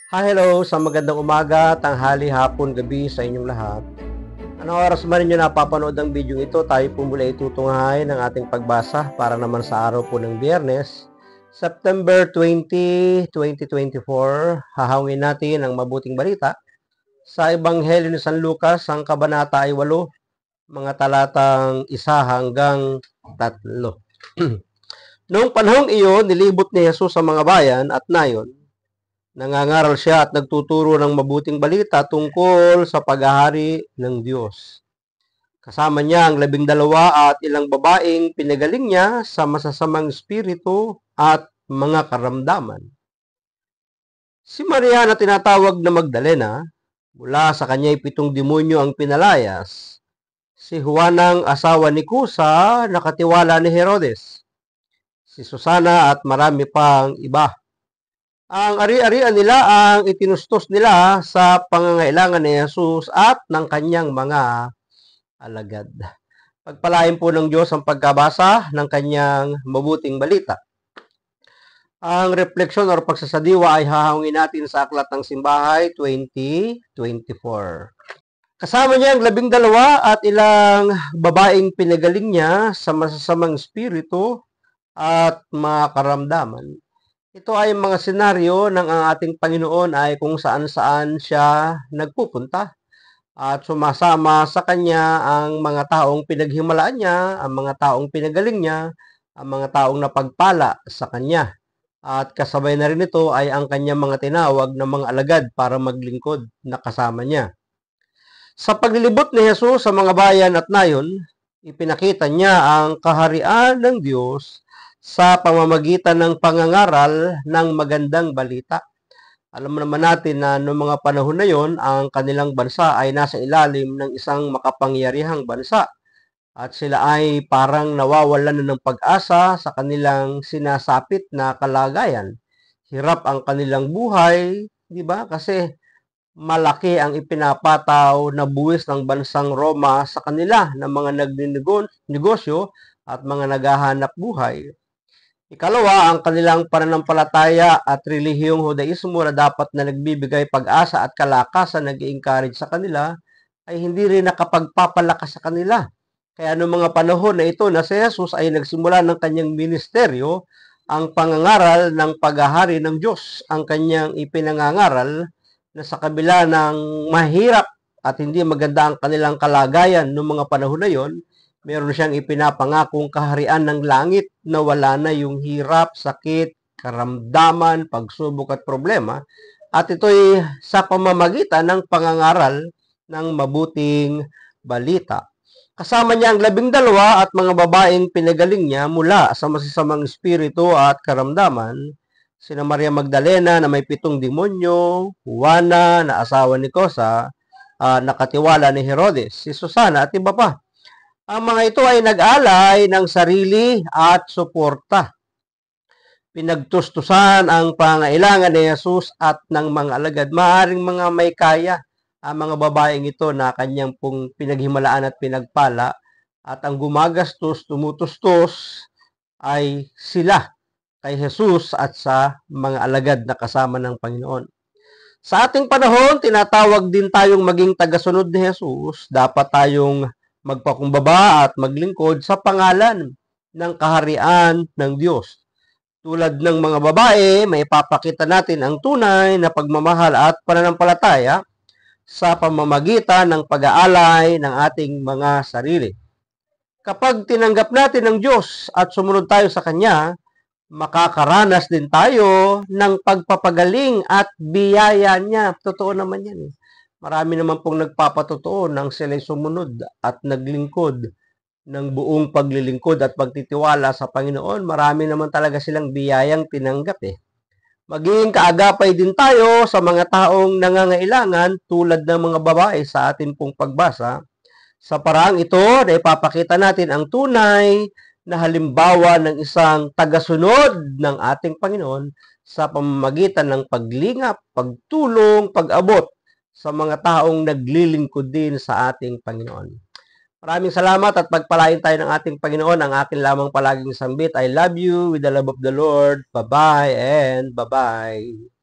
Hello, sa magandang umaga, tanghali, hapon, gabi sa inyong lahat. Anong oras man ninyo napapanood ang video ito, tayo po mula itutunghayin ng ating pagbasa para naman sa araw po ng Biyernes, September 20, 2024. Hahawin natin ang mabuting balita sa Ebanghelyo ni San Lucas, ang kabanata ay 8, mga talatang 1 hanggang 3. Noong panahong iyon, nilibot ni Jesus sa mga bayan at nayon. Nangangaral siya at nagtuturo ng mabuting balita tungkol sa paghahari ng Diyos. Kasama niya ang 12 at ilang babaeng pinagaling niya sa masasamang espiritu at mga karamdaman. Si Maria na tinatawag na Magdalena, mula sa kanya'y 7 demonyo ang pinalayas. Si Juanang asawa ni Kusa, nakatiwala ni Herodes. Si Susana at marami pang iba. Ang ari-arian nila ang itinustos nila sa pangangailangan ni Jesus at ng kanyang mga alagad. Pagpalain po ng Diyos ang pagkabasa ng kanyang mabuting balita. Ang refleksyon o pagsasadiwa ay hahawin natin sa Aklat ng Simbahay 2024. Kasama niya ang 12 at ilang babaeng pinagaling niya sa masasamang espiritu at mga karamdaman. Ito ay mga senaryo ng ang ating Panginoon ay kung saan-saan siya nagpupunta at sumasama sa kanya ang mga taong pinaghimalaan niya, ang mga taong pinagaling niya, ang mga taong napagpala sa kanya. At kasabay na rin ito ay ang kanyang mga tinawag na mga alagad para maglingkod na kasama niya. Sa paglilibot ni Jesus sa mga bayan at nayon, ipinakita niya ang kaharian ng Diyos sa pamamagitan ng pangangaral ng magandang balita. Alam naman natin na noong mga panahon na yon, ang kanilang bansa ay nasa ilalim ng isang makapangyarihang bansa at sila ay parang nawawalan na ng pag-asa sa kanilang sinasapit na kalagayan. Hirap ang kanilang buhay, di ba? Kasi malaki ang ipinapataw na buwis ng bansang Roma sa kanila ng mga nagnenegosyo at mga naghahanap buhay. Ikalawa, ang kanilang pananampalataya at relihiyong Judaismo na dapat na nagbibigay pag-asa at kalakasan, nag-i-encourage sa kanila, ay hindi rin nakapagpapalakas sa kanila. Kaya noong mga panahon na ito na si Jesus ay nagsimula ng kanyang ministeryo, ang pangangaral ng paghahari ng Diyos, ang kanyang ipinangangaral na sa kabila ng mahirap at hindi maganda ang kanilang kalagayan noong mga panahon na yon, meron siyang ipinapangakong kaharian ng langit na wala na yung hirap, sakit, karamdaman, pagsubok at problema. At ito'y sa pamamagitan ng pangangaral ng mabuting balita. Kasama niya ang 12 at mga babaeng pinagaling niya mula sa masasamang espiritu at karamdaman. Sina Maria Magdalena na may 7 demonyo, Juana na asawa ni Kusa, nakatiwala ni Herodes, si Susana at iba pa. Ang mga ito ay nag-alay ng sarili at suporta. Pinagtustusan ang pangailangan ni Jesus at ng mga alagad. Maaring mga may kaya ang mga babaeng ito na kanyang pong pinaghimalaan at pinagpala, at ang gumagastos, tumutustos ay sila kay Jesus at sa mga alagad na kasama ng Panginoon. Sa ating panahon, tinatawag din tayong maging tagasunod ni Jesus. Dapat tayong magpakumbaba at maglingkod sa pangalan ng kaharian ng Diyos. Tulad ng mga babae, may ipapakita natin ang tunay na pagmamahal at pananampalataya sa pamamagitan ng pag-aalay ng ating mga sarili. Kapag tinanggap natin ang Diyos at sumunod tayo sa Kanya, makakaranas din tayo ng pagpapagaling at biyaya niya. Totoo naman yan. Marami naman pong nagpapatotoo nang sila'y sumunod at naglingkod ng buong paglilingkod at pagtitiwala sa Panginoon. Marami naman talaga silang biyayang tinanggap Maging kaagapay din tayo sa mga taong nangangailangan tulad ng mga babae sa atin pong pagbasa. Sa paraang ito, na ipapakita natin ang tunay na halimbawa ng isang tagasunod ng ating Panginoon sa pamamagitan ng paglingap, pagtulong, pag-abot sa mga taong naglilingkod din sa ating Panginoon. Maraming salamat at pagpalain tayo ng ating Panginoon. Ang akin lamang palaging sambit, I love you with the love of the Lord. Bye-bye and bye-bye.